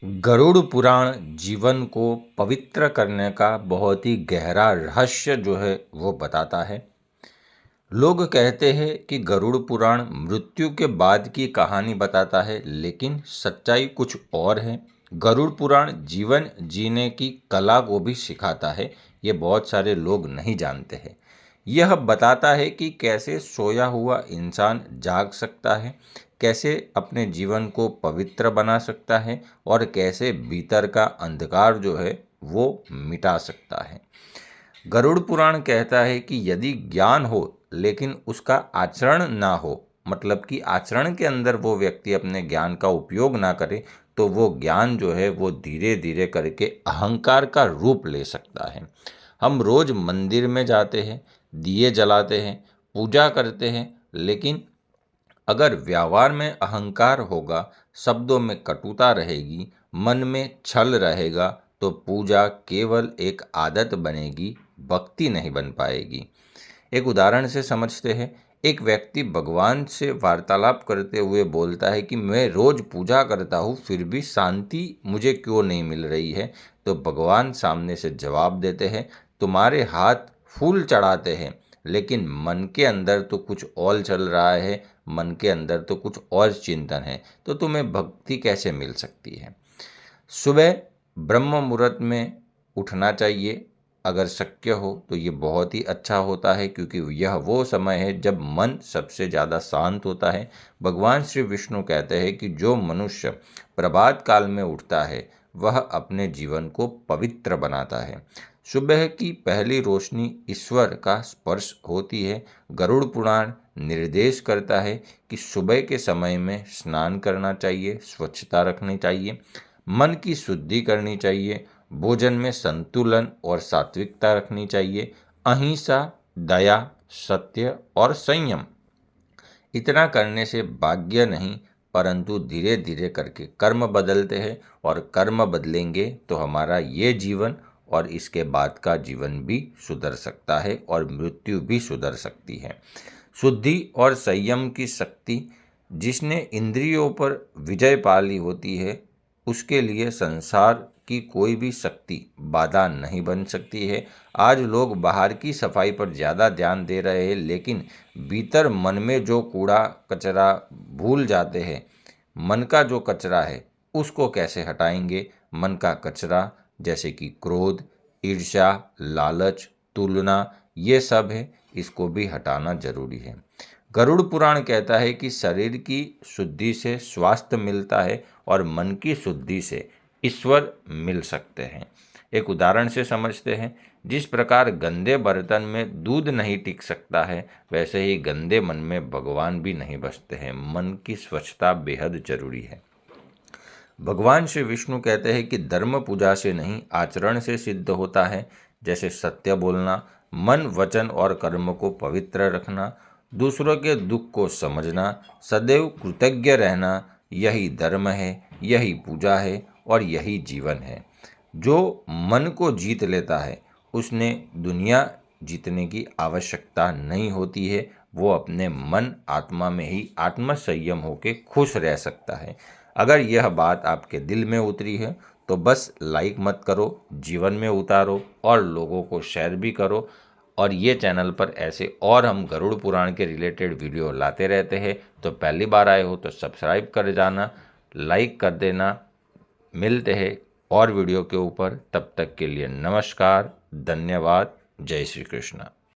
गरुड़ पुराण जीवन को पवित्र करने का बहुत ही गहरा रहस्य जो है वो बताता है। लोग कहते हैं कि गरुड़ पुराण मृत्यु के बाद की कहानी बताता है, लेकिन सच्चाई कुछ और है। गरुड़ पुराण जीवन जीने की कला को भी सिखाता है। ये बहुत सारे लोग नहीं जानते हैं। यह बताता है कि कैसे सोया हुआ इंसान जाग सकता है, कैसे अपने जीवन को पवित्र बना सकता है और कैसे भीतर का अंधकार जो है वो मिटा सकता है। गरुड़ पुराण कहता है कि यदि ज्ञान हो लेकिन उसका आचरण ना हो, मतलब कि आचरण के अंदर वो व्यक्ति अपने ज्ञान का उपयोग ना करे, तो वो ज्ञान जो है वो धीरे धीरे करके अहंकार का रूप ले सकता है। हम रोज मंदिर में जाते हैं, दिए जलाते हैं, पूजा करते हैं, लेकिन अगर व्यवहार में अहंकार होगा, शब्दों में कटुता रहेगी, मन में छल रहेगा, तो पूजा केवल एक आदत बनेगी, भक्ति नहीं बन पाएगी। एक उदाहरण से समझते हैं। एक व्यक्ति भगवान से वार्तालाप करते हुए बोलता है कि मैं रोज पूजा करता हूँ, फिर भी शांति मुझे क्यों नहीं मिल रही है। तो भगवान सामने से जवाब देते हैं, तुम्हारे हाथ फूल चढ़ाते हैं, लेकिन मन के अंदर तो कुछ और चल रहा है, मन के अंदर तो कुछ और चिंतन है, तो तुम्हें भक्ति कैसे मिल सकती है। सुबह ब्रह्म मुहूर्त में उठना चाहिए। अगर शक्य हो तो ये बहुत ही अच्छा होता है, क्योंकि यह वो समय है जब मन सबसे ज़्यादा शांत होता है। भगवान श्री विष्णु कहते हैं कि जो मनुष्य प्रभात काल में उठता है वह अपने जीवन को पवित्र बनाता है। सुबह की पहली रोशनी ईश्वर का स्पर्श होती है। गरुड़ पुराण निर्देश करता है कि सुबह के समय में स्नान करना चाहिए, स्वच्छता रखनी चाहिए, मन की शुद्धि करनी चाहिए, भोजन में संतुलन और सात्विकता रखनी चाहिए, अहिंसा, दया, सत्य और संयम। इतना करने से भाग्य नहीं, परंतु धीरे धीरे करके कर्म बदलते हैं, और कर्म बदलेंगे तो हमारा ये जीवन और इसके बाद का जीवन भी सुधर सकता है और मृत्यु भी सुधर सकती है। शुद्धि और संयम की शक्ति, जिसने इंद्रियों पर विजय पा ली होती है, उसके लिए संसार की कोई भी शक्ति बाधा नहीं बन सकती है। आज लोग बाहर की सफाई पर ज़्यादा ध्यान दे रहे हैं, लेकिन भीतर मन में जो कूड़ा कचरा भूल जाते हैं। मन का जो कचरा है उसको कैसे हटाएंगे। मन का कचरा जैसे कि क्रोध, ईर्ष्या, लालच, तुलना, ये सब है, इसको भी हटाना जरूरी है। गरुड़ पुराण कहता है कि शरीर की शुद्धि से स्वास्थ्य मिलता है और मन की शुद्धि से ईश्वर मिल सकते हैं। एक उदाहरण से समझते हैं। जिस प्रकार गंदे बर्तन में दूध नहीं टिक सकता है, वैसे ही गंदे मन में भगवान भी नहीं बसते हैं। मन की स्वच्छता बेहद जरूरी है। भगवान श्री विष्णु कहते हैं कि धर्म पूजा से नहीं, आचरण से सिद्ध होता है। जैसे सत्य बोलना, मन, वचन और कर्म को पवित्र रखना, दूसरों के दुख को समझना, सदैव कृतज्ञ रहना, यही धर्म है, यही पूजा है और यही जीवन है। जो मन को जीत लेता है उसने दुनिया जीतने की आवश्यकता नहीं होती है। वो अपने मन आत्मा में ही आत्म संयम होकर खुश रह सकता है। अगर यह बात आपके दिल में उतरी है तो बस लाइक मत करो, जीवन में उतारो और लोगों को शेयर भी करो। और ये चैनल पर ऐसे और हम गरुड़ पुराण के रिलेटेड वीडियो लाते रहते हैं, तो पहली बार आए हो तो सब्सक्राइब कर जाना, लाइक कर देना। मिलते हैं और वीडियो के ऊपर, तब तक के लिए नमस्कार, धन्यवाद, जय श्री कृष्ण।